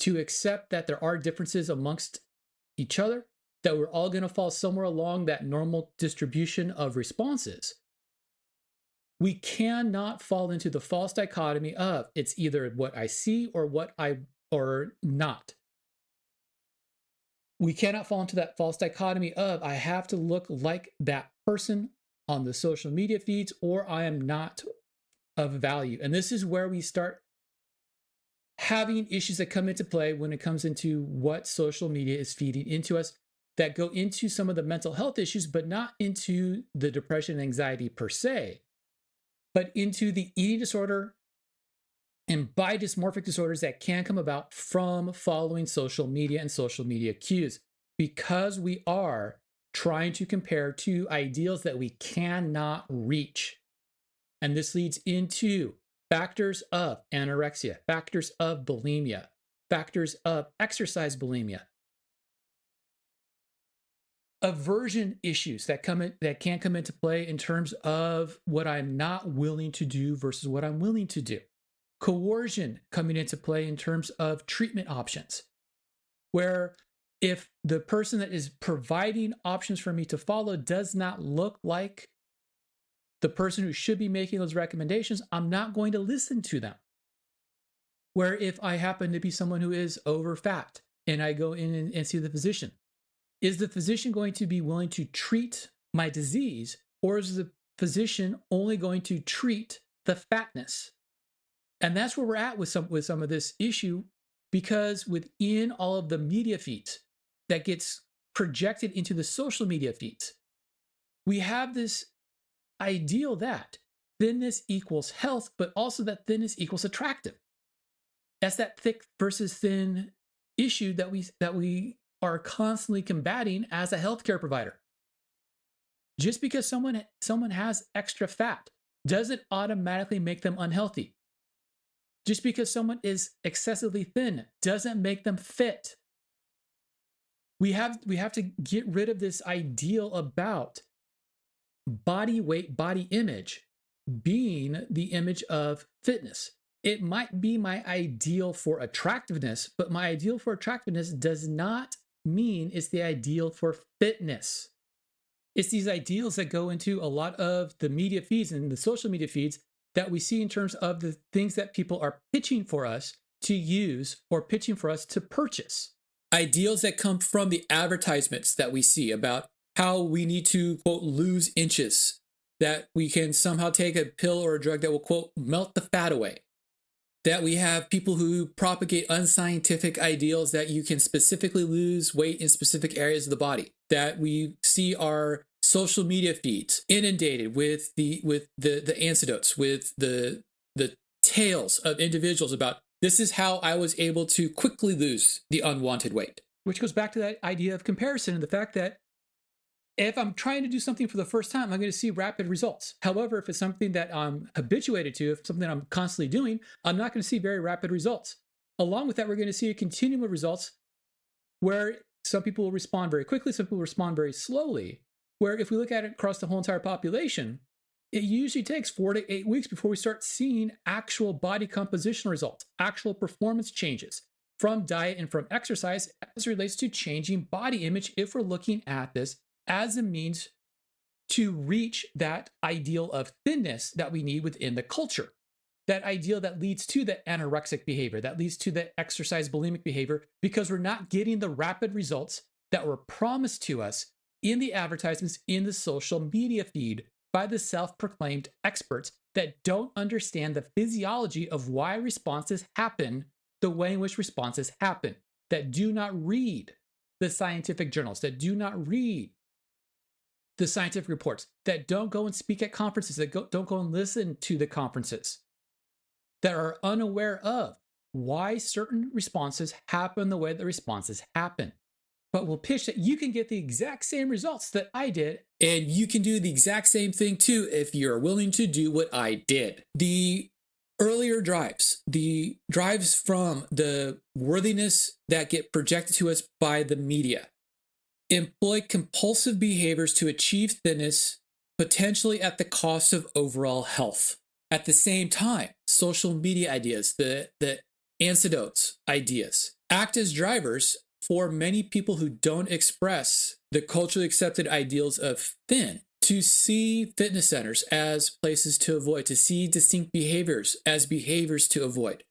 to accept that there are differences amongst each other, that we're all going to fall somewhere along that normal distribution of responses, we cannot fall into the false dichotomy of it's either what I see or not. We cannot fall into that false dichotomy of I have to look like that person on the social media feeds or I am not of value. And this is where we start having issues that come into play when it comes into what social media is feeding into us that go into some of the mental health issues, but not into the depression and anxiety per se, but into the eating disorder and body dysmorphic disorders that can come about from following social media and social media cues, because we are trying to compare two ideals that we cannot reach. And this leads into factors of anorexia, factors of bulimia, factors of exercise bulimia, aversion issues that can come into play in terms of what I'm not willing to do versus what I'm willing to do. Coercion coming into play in terms of treatment options, where if the person that is providing options for me to follow does not look like the person who should be making those recommendations, I'm not going to listen to them. Where if I happen to be someone who is over fat and I go in and see the physician, is the physician going to be willing to treat my disease, or is the physician only going to treat the fatness? And that's where we're at with some of this issue, because within all of the media feeds that gets projected into the social media feeds, we have this ideal that thinness equals health, but also that thinness equals attractive. That's that thick versus thin issue that we are constantly combating as a healthcare provider. Just because someone has extra fat doesn't automatically make them unhealthy. Just because someone is excessively thin doesn't make them fit. We have to get rid of this ideal about body weight, body image being the image of fitness. It might be my ideal for attractiveness, but my ideal for attractiveness does not mean it's the ideal for fitness. It's these ideals that go into a lot of the media feeds and the social media feeds that we see in terms of the things that people are pitching for us to use or pitching for us to purchase. Ideals that come from the advertisements that we see about how we need to, quote, lose inches, that we can somehow take a pill or a drug that will, quote, melt the fat away. That we have people who propagate unscientific ideals that you can specifically lose weight in specific areas of the body. That we see our social media feeds inundated with the anecdotes, with the tales of individuals about this is how I was able to quickly lose the unwanted weight. Which goes back to that idea of comparison and the fact that if I'm trying to do something for the first time, I'm going to see rapid results. However, if it's something that I'm habituated to, if it's something I'm constantly doing, I'm not going to see very rapid results. Along with that, we're going to see a continuum of results where some people will respond very quickly, some people respond very slowly, where if we look at it across the whole entire population, it usually takes 4 to 8 weeks before we start seeing actual body composition results, actual performance changes from diet and from exercise as it relates to changing body image if we're looking at this as a means to reach that ideal of thinness that we need within the culture. That ideal that leads to the anorexic behavior, that leads to the exercise bulimic behavior, because we're not getting the rapid results that were promised to us in the advertisements in the social media feed by the self-proclaimed experts that don't understand the physiology of why responses happen the way in which responses happen, that do not read the scientific journals, that do not read the scientific reports, that don't go and speak at conferences, that don't go and listen to the conferences, that are unaware of why certain responses happen the way the responses happen. But will pitch that you can get the exact same results that I did, and you can do the exact same thing too if you're willing to do what I did. The earlier drives, the drives from the worthiness that get projected to us by the media, employ compulsive behaviors to achieve thinness, potentially at the cost of overall health. At the same time, social media ideas, the anecdotes ideas, act as drivers for many people who don't express the culturally accepted ideals of thin, to see fitness centers as places to avoid, to see distinct behaviors as behaviors to avoid,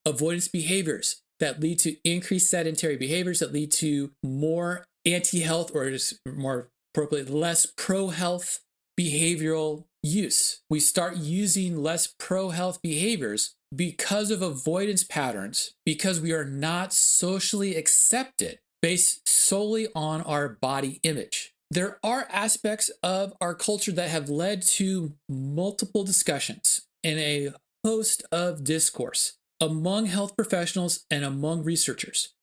avoidance behaviors that lead to increased sedentary behaviors, that lead to more anti-health, or just more appropriately, less pro-health behavioral use. We start using less pro-health behaviors because of avoidance patterns, because we are not socially accepted based solely on our body image. There are aspects of our culture that have led to multiple discussions and a host of discourse among health professionals and among researchers,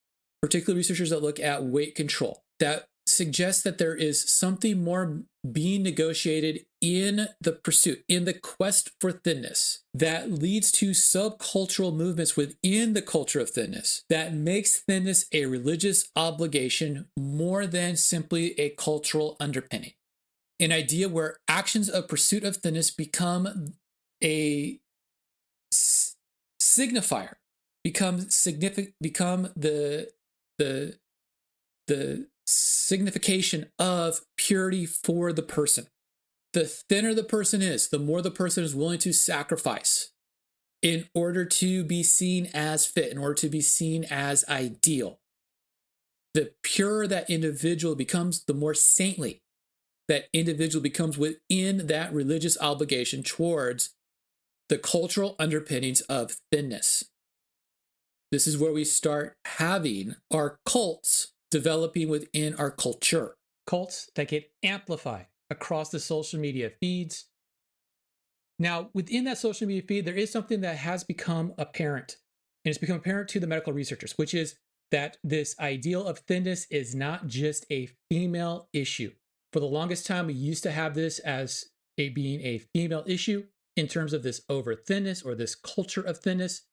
particularly researchers that look at weight control, that suggests that there is something more being negotiated in the pursuit, in the quest for thinness, that leads to subcultural movements within the culture of thinness, that makes thinness a religious obligation more than simply a cultural underpinning. An idea where actions of pursuit of thinness become a signifier, become the signification of purity for the person. The thinner the person is, the more the person is willing to sacrifice in order to be seen as fit, in order to be seen as ideal. The purer that individual becomes, the more saintly that individual becomes within that religious obligation towards the cultural underpinnings of thinness. This is where we start having our cults developing within our culture. Cults that get amplified across the social media feeds. Now, within that social media feed, there is something that has become apparent, and it's become apparent to the medical researchers, which is that this ideal of thinness is not just a female issue. For the longest time, we used to have this as being a female issue in terms of this over thinness or this culture of thinness,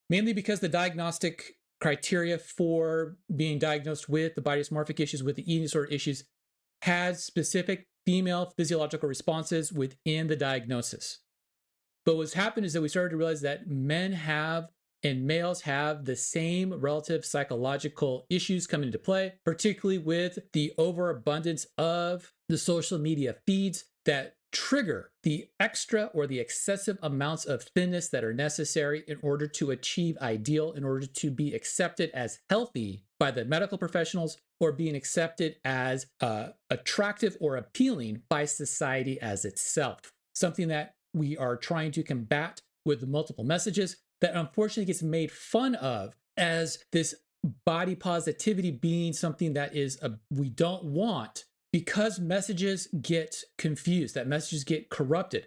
mainly because the diagnostic criteria for being diagnosed with the body dysmorphic issues, with the eating disorder issues, has specific female physiological responses within the diagnosis. But what's happened is that we started to realize that men have and males have the same relative psychological issues come into play, particularly with the overabundance of the social media feeds that trigger the extra or the excessive amounts of thinness that are necessary in order to achieve ideal, in order to be accepted as healthy by the medical professionals, or being accepted as attractive or appealing by society as itself. Something that we are trying to combat with multiple messages that unfortunately gets made fun of as this body positivity being something that is we don't want, because messages get confused, that messages get corrupted.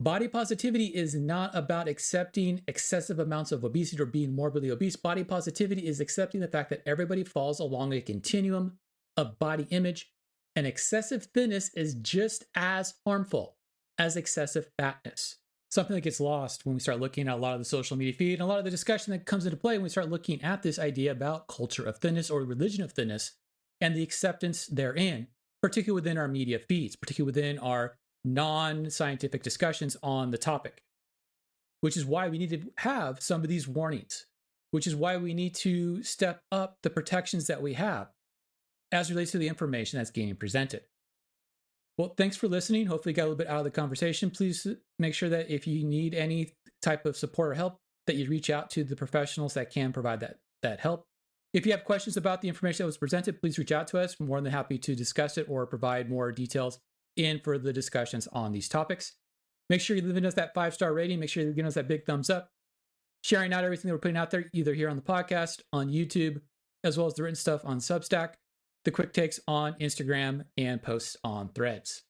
Body positivity is not about accepting excessive amounts of obesity or being morbidly obese. Body positivity is accepting the fact that everybody falls along a continuum of body image, and excessive thinness is just as harmful as excessive fatness. Something that gets lost when we start looking at a lot of the social media feed and a lot of the discussion that comes into play when we start looking at this idea about culture of thinness or religion of thinness and the acceptance therein, particularly within our media feeds, particularly within our non-scientific discussions on the topic, which is why we need to have some of these warnings, which is why we need to step up the protections that we have as relates to the information that's being presented. Well, thanks for listening. Hopefully you got a little bit out of the conversation. Please make sure that if you need any type of support or help, that you reach out to the professionals that can provide that help. If you have questions about the information that was presented, please reach out to us. We're more than happy to discuss it or provide more details in further discussions on these topics. Make sure you're giving us that 5-star rating. Make sure you're giving us that big thumbs up. Sharing out everything that we're putting out there, either here on the podcast, on YouTube, as well as the written stuff on Substack, the quick takes on Instagram, and posts on Threads.